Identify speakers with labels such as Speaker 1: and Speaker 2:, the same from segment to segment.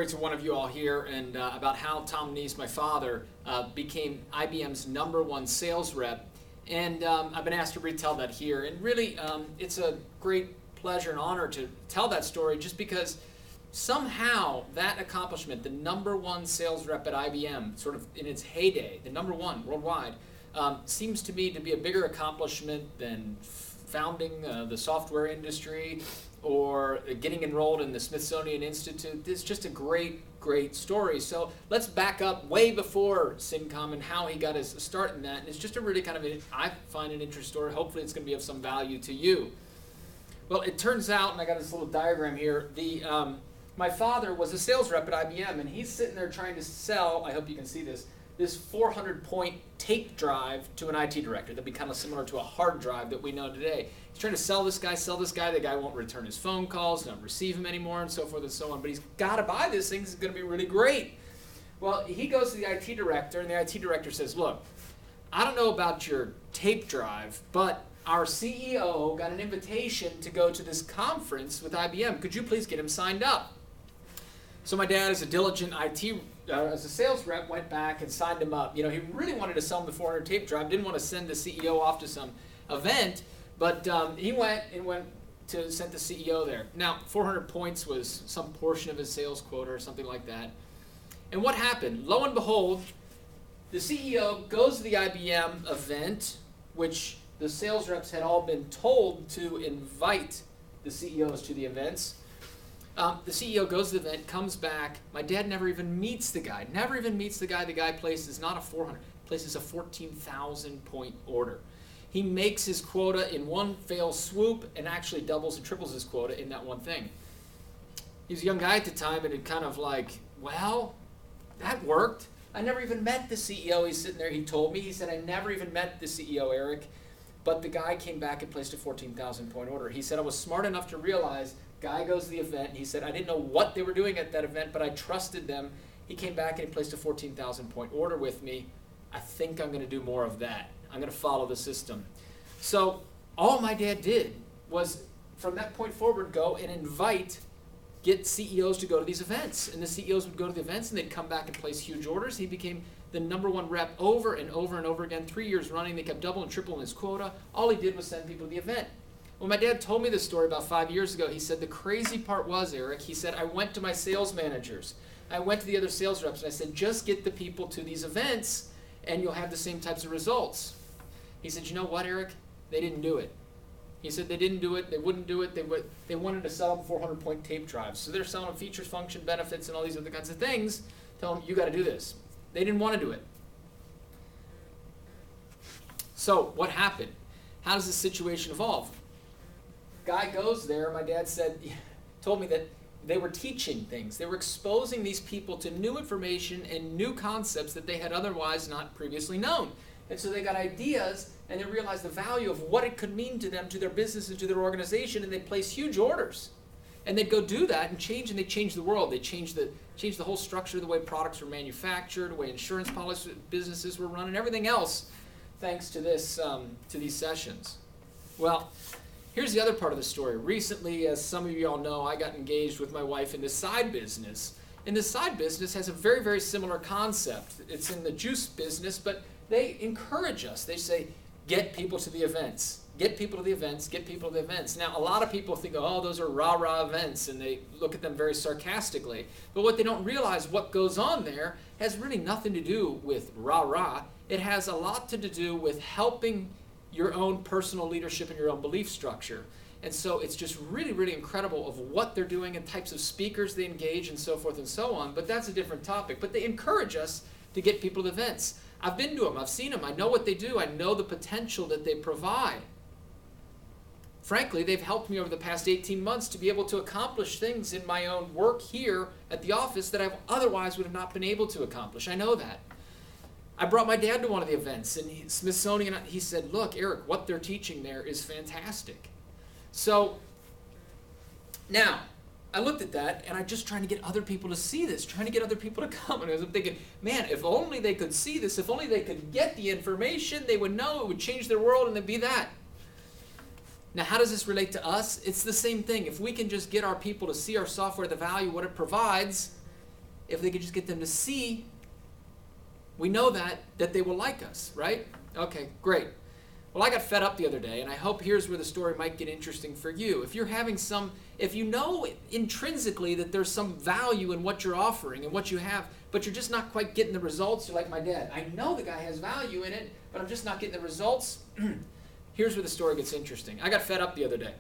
Speaker 1: To one of you all here and about how Tom Nies, my father, became IBM's #1 sales rep. And I've been asked to retell that here. And really, it's a great pleasure and honor to tell that story just because somehow that accomplishment, the #1 sales rep at IBM, sort of in its heyday, the #1 worldwide, seems to me to be a bigger accomplishment than founding the software industry or getting enrolled in the Smithsonian Institute. This is just a great story. So let's back up way before Syncom and how he got his start in that. And it's just a really kind of, I find an interesting story. Hopefully it's going to be of some value to you. Well, it turns out, and I got this little diagram here, my father was a sales rep at IBM, and he's sitting there trying to sell, I hope you can see this 400-point tape drive to an IT director. That'd be kind of similar to a hard drive that we know today. He's trying to sell this guy. The guy won't return his phone calls, don't receive him anymore, and so forth and so on. But he's got to buy this thing. It's going to be really great. Well, he goes to the IT director, and the IT director says, look, I don't know about your tape drive, but our CEO got an invitation to go to this conference with IBM. Could you please get him signed up? So my dad, as a diligent as a sales rep, went back and signed him up. You know, he really wanted to sell him the 400 tape drive, didn't want to send the CEO off to some event, but he went to send the CEO there. Now, 400 points was some portion of his sales quota or something like that. And what happened? Lo and behold, the CEO goes to the IBM event, which the sales reps had all been told to invite the CEOs to the events. The CEO goes to the event, comes back. My dad never even meets the guy. The guy places not a 400, places a 14,000 point order. He makes his quota in one fell swoop and actually doubles and triples his quota in that one thing. He was a young guy at the time, and it kind of like, well, that worked. I never even met the CEO. He's sitting there. He told me. He said, I never even met the CEO, Eric. But the guy came back and placed a 14,000 point order. He said, I was smart enough to realize. Guy goes to the event. He said, I didn't know what they were doing at that event, but I trusted them. He came back and he placed a 14,000 point order with me. I think I'm going to do more of that. I'm going to follow the system. So all my dad did was, from that point forward, go and get CEOs to go to these events. And the CEOs would go to the events and they'd come back and place huge orders. He became the #1 rep over and over and over again, 3 years running. They kept doubling and tripling his quota. All he did was send people to the event. When my dad told me this story about 5 years ago, he said, the crazy part was, Eric, he said, I went to my sales managers. I went to the other sales reps, and I said, just get the people to these events, and you'll have the same types of results. He said, you know what, Eric? They didn't do it. He said they didn't do it. They wouldn't do it. They wanted to sell them 400-point tape drives. So they're selling them features, function, benefits, and all these other kinds of things. Tell them, you got to do this. They didn't want to do it. So what happened? How does this situation evolve? Guy goes there, my dad told me that they were teaching things. They were exposing these people to new information and new concepts that they had otherwise not previously known. And so they got ideas, and they realized the value of what it could mean to them, to their business, and to their organization, and they'd place huge orders. And they'd go do that and they changed the world. They changed the whole structure of the way products were manufactured, the way insurance policy businesses were run, and everything else, thanks to to these sessions. Well, here's the other part of the story. Recently, as some of you all know, I got engaged with my wife in this side business. And this side business has a very, very similar concept. It's in the juice business, but they encourage us. They say, get people to the events. Get people to the events. Get people to the events. Now, a lot of people think, oh, those are rah-rah events, and they look at them very sarcastically. But what they don't realize, what goes on there, has really nothing to do with rah-rah. It has a lot to do with helping your own personal leadership and your own belief structure. And so it's just really, really incredible of what they're doing and types of speakers they engage and so forth and so on. But that's a different topic. But they encourage us to get people to events. I've been to them. I've seen them. I know what they do. I know the potential that they provide. Frankly, they've helped me over the past 18 months to be able to accomplish things in my own work here at the office that I otherwise would have not been able to accomplish. I know that. I brought my dad to one of the events, and Smithsonian, he said, look, Eric, what they're teaching there is fantastic. So now, I looked at that, and I'm just trying to get other people to see this, trying to get other people to come. And I was thinking, man, if only they could see this, if only they could get the information, they would know, it would change their world, and it'd be that. Now, how does this relate to us? It's the same thing. If we can just get our people to see our software, the value, what it provides, if they could just get them to see, we know that they will like us, right? Okay, great. Well, I got fed up the other day, and I hope here's where the story might get interesting for you. If you're having if you know intrinsically that there's some value in what you're offering and what you have, but you're just not quite getting the results, you're like my dad. I know the guy has value in it, but I'm just not getting the results. Here's where the story gets interesting. I got fed up the other day.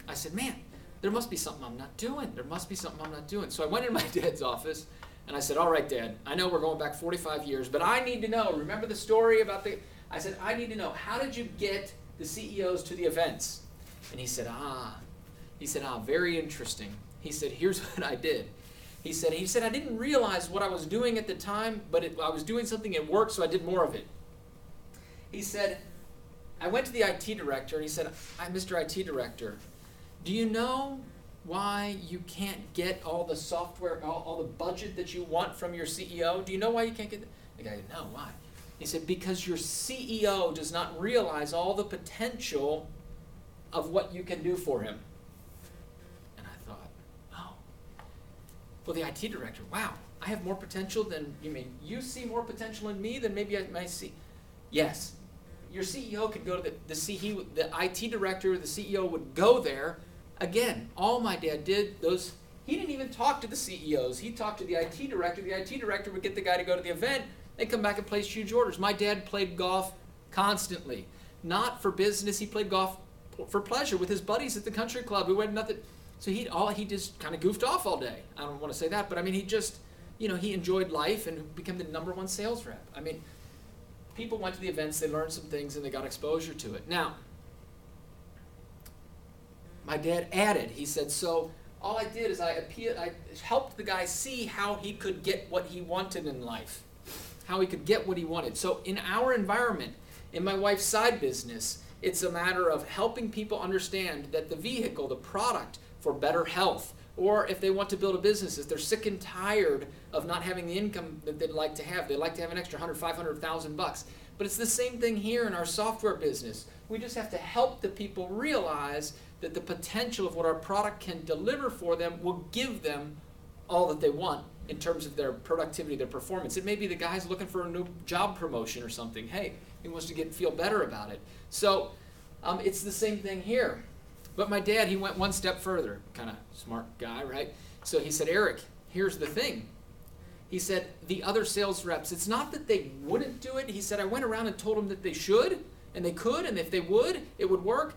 Speaker 1: I said, man, there must be something I'm not doing. There must be something I'm not doing. So I went in my dad's office, and I said, all right, Dad, I know we're going back 45 years, but I need to know, remember the story about I said, I need to know, how did you get the CEOs to the events? And he said, very interesting. He said, here's what I did. He said, I didn't realize what I was doing at the time, but I was doing something at work, so I did more of it. He said, I went to the IT director, and he said, Mr. IT director, do you know why you can't get all the software, all the budget that you want from your CEO? Do you know why you can't get that? The guy said, no, why? He said, because your CEO does not realize all the potential of what you can do for him. And I thought, oh, well, the IT director, wow, I have more potential than, you see more potential in me than maybe I might see? Yes. Your CEO could go to the IT director, the CEO would go there. Again, all my dad did, he didn't even talk to the CEOs. He talked to the IT director. The IT director would get the guy to go to the event. They'd come back and place huge orders. My dad played golf constantly. Not for business. He played golf for pleasure with his buddies at the country club. We went nothing. So he just kind of goofed off all day. I don't want to say that, but he just, he enjoyed life and became the #1 sales rep. People went to the events, they learned some things, and they got exposure to it. Now, my dad added, he said, so all I did is I helped the guy see how he could get what he wanted in life, how he could get what he wanted. So in our environment, in my wife's side business, it's a matter of helping people understand that the vehicle, the product for better health, or if they want to build a business, if they're sick and tired of not having the income that they'd like to have an extra $100,000, $500,000. But it's the same thing here in our software business. We just have to help the people realize that the potential of what our product can deliver for them will give them all that they want in terms of their productivity, their performance. It may be the guy's looking for a new job promotion or something. Hey, he wants to feel better about it. So it's the same thing here. But my dad, he went one step further. Kind of smart guy, right? So he said, Eric, here's the thing. He said, the other sales reps, it's not that they wouldn't do it. He said, I went around and told them that they should, and they could, and if they would, it would work.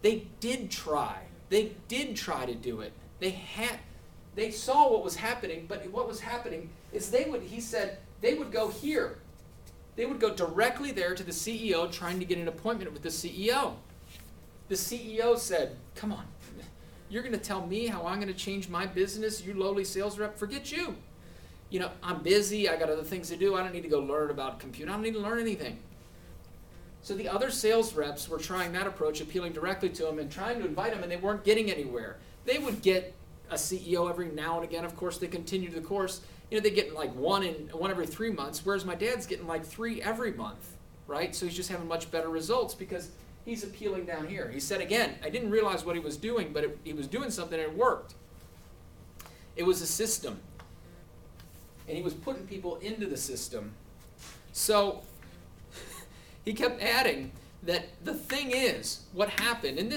Speaker 1: They did try. They did try to do it. They saw what was happening, but what was happening is he said, they would go here. They would go directly there to the CEO trying to get an appointment with the CEO. The CEO said, come on, you're going to tell me how I'm going to change my business, you lowly sales rep? Forget you. I'm busy, I got other things to do, I don't need to go learn about computing, I don't need to learn anything. So the other sales reps were trying that approach, appealing directly to him and trying to invite him, and they weren't getting anywhere. They would get a CEO every now and again. Of course, they continued the course. They get like one every 3 months, whereas my dad's getting like 3 every month, right? So he's just having much better results because he's appealing down here. He said, again, I didn't realize what he was doing, but he was doing something and it worked. It was a system. And he was putting people into the system. So he kept adding that the thing is, what happened, and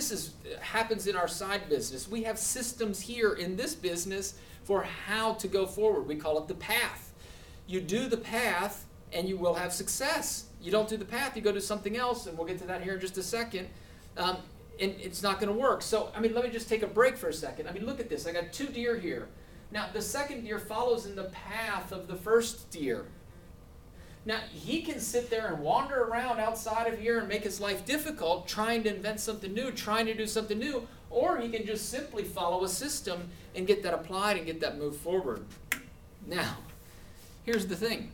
Speaker 1: happens in our side business, we have systems here in this business for how to go forward. We call it the path. You do the path and you will have success. You don't do the path, you go do something else, and we'll get to that here in just a second, and it's not going to work. So, let me just take a break for a second. Look at this. I got 2 deer here. Now, the second deer follows in the path of the first deer. Now, he can sit there and wander around outside of here and make his life difficult, trying to invent something new, trying to do something new, or he can just simply follow a system and get that applied and get that moved forward. Now, here's the thing.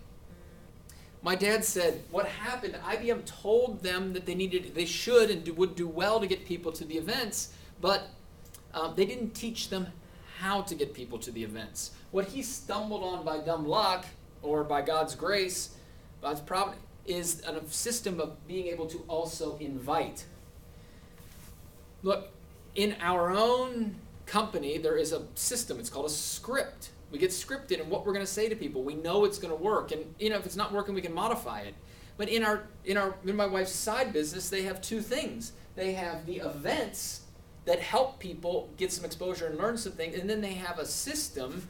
Speaker 1: My dad said what happened, IBM told them that they should and would do well to get people to the events, but they didn't teach them how to get people to the events. What he stumbled on by dumb luck or by God's grace, God's providence, is a system of being able to also invite. Look, in our own company, there is a system. It's called a script. We get scripted in what we're going to say to people. We know it's going to work, and if it's not working, we can modify it. But in my wife's side business, they have two things. They have the events that help people get some exposure and learn something, and then they have a system,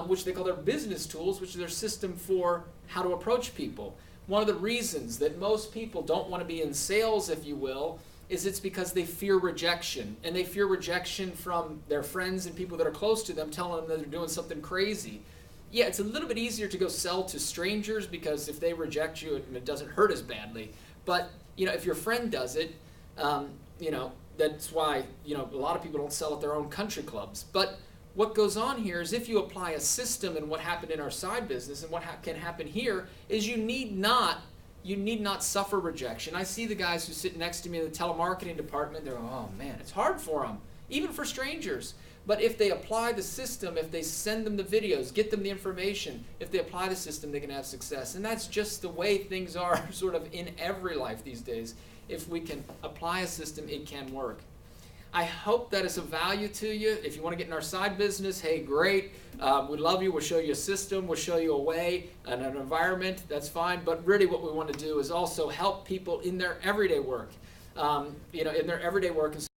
Speaker 1: which they call their business tools, which is their system for how to approach people. One of the reasons that most people don't want to be in sales, if you will, is it's because they fear rejection. And they fear rejection from their friends and people that are close to them telling them that they're doing something crazy. Yeah, it's a little bit easier to go sell to strangers because if they reject you, it doesn't hurt as badly. But if your friend does it, that's why a lot of people don't sell at their own country clubs. But what goes on here is if you apply a system, and what happened in our side business and what can happen here is you need not suffer rejection. I see the guys who sit next to me in the telemarketing department, they're going, oh man, it's hard for them, even for strangers. But if they apply the system, if they send them the videos, get them the information, if they apply the system, they can have success. And that's just the way things are sort of in every life these days. If we can apply a system, it can work. I hope that is of value to you. If you want to get in our side business, hey, great. We love you. We'll show you a system. We'll show you a way and an environment. That's fine. But really what we want to do is also help people in their everyday work. In their everyday work.